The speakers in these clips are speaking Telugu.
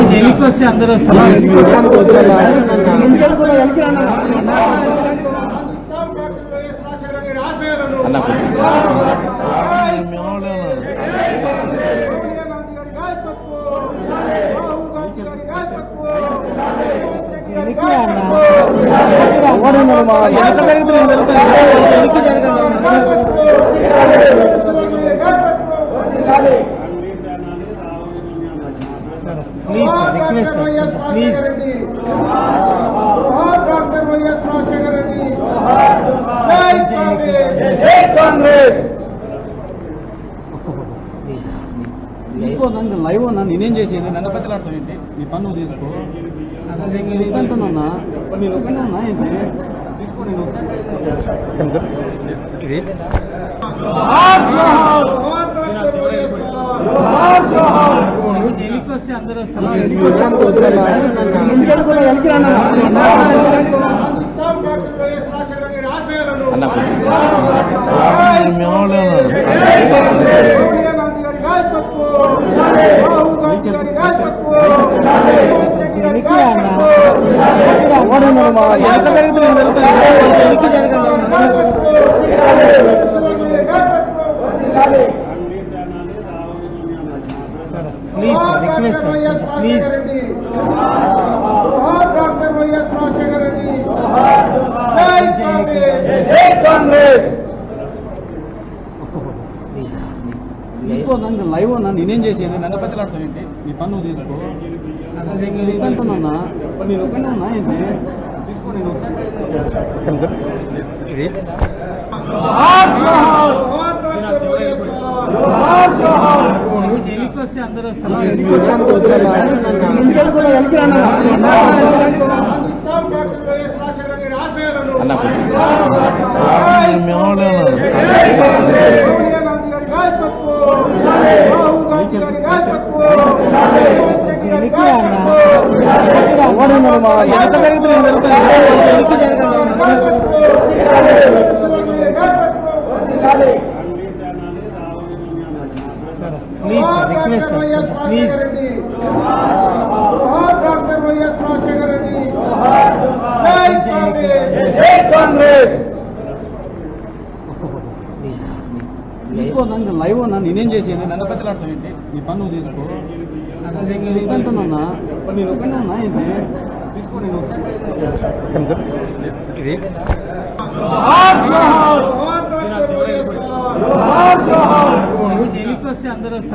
జైలుకి వస్తే అందరూ లైవ్ అన్నా నేనేం చేసేది నన్ను బతిలాడతావు ఏంటి నీ పన్ను తీసుకో అంటున్నా నేను ఒక్కనే ఏంటి తీసుకో నేను జైలుకి వస్తే అందరూ లైవ్ అన్నా నేనేం చేసేది నన్ను బతిలాడతావు ఏంటి నీ పన్ను తీసుకో అంటున్నా నేను ఒక్కనే ఏంటి తీసుకో నేను జైలుకి వస్తే అందరూ లైవ్ అన్నా నేనేం చేసేది నన్ను బతిలాడతావు ఏంటి నీ పన్ను తీసుకో అంటున్నా నేను ఒక్కనే ఏంటి తీసుకో నేను జైలుకి వస్తే అందరూ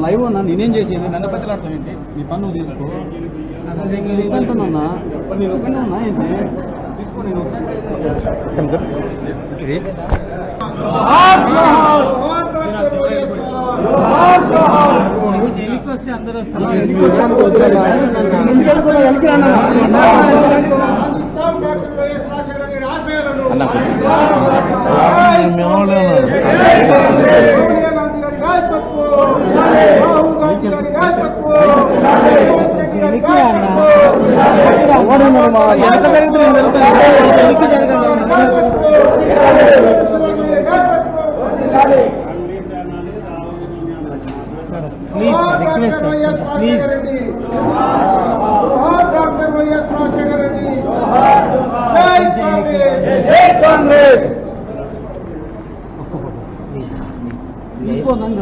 లైవ్ అన్నా నేనేం చేసేది నన్ను బతిలాడతావు ఏంటి నీ పన్ను తీసుకో అంటున్నా నేను ఒక్కనే ఏంటి తీసుకో నేను జైలుకి వస్తే అందరూ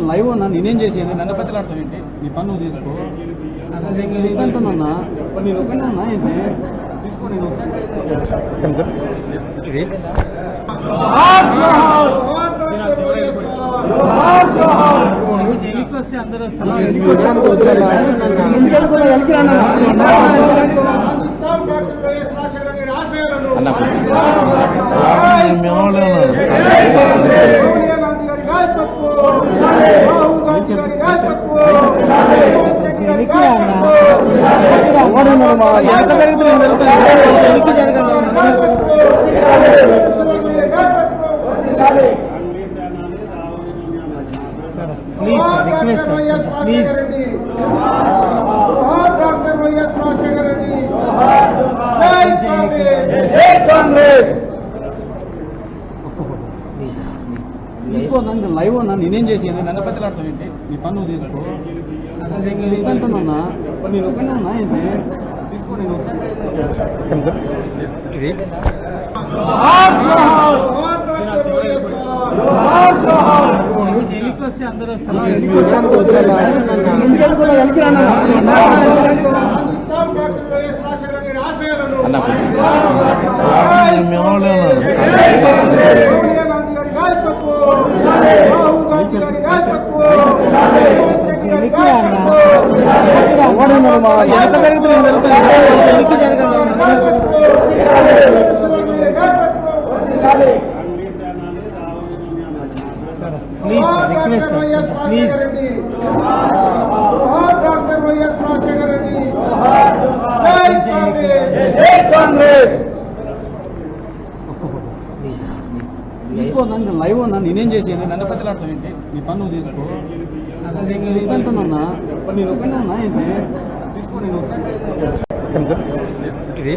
లైవ్ అన్నా నేనేం చేసేది నన్ను బతిలాడతావు ఏంటి నీ పన్ను తీసుకో అంటున్నా నేను ఒక్కనే ఏంటి తీసుకో నేను జైలుకి వస్తే అందరూ తీసుకో లైవ్ ఉన్నా నేనేం చేసి నన్ను బతిలాడతావు ఏంటి నీ పన్ను తీసుకో అంటున్నా నేను ఒకనే ఉన్నా ఏంటి తీసుకో నేను ఇది జైలుకి వస్తే అందరూ తీసుకో లైవ్ ఉన్నా నేనేం చేసి నన్ను బతిలాడతావు ఏంటి నీ పన్ను తీసుకో అంటున్నా నేను ఒకనే ఉన్నా ఏంటి తీసుకో నేను ఇది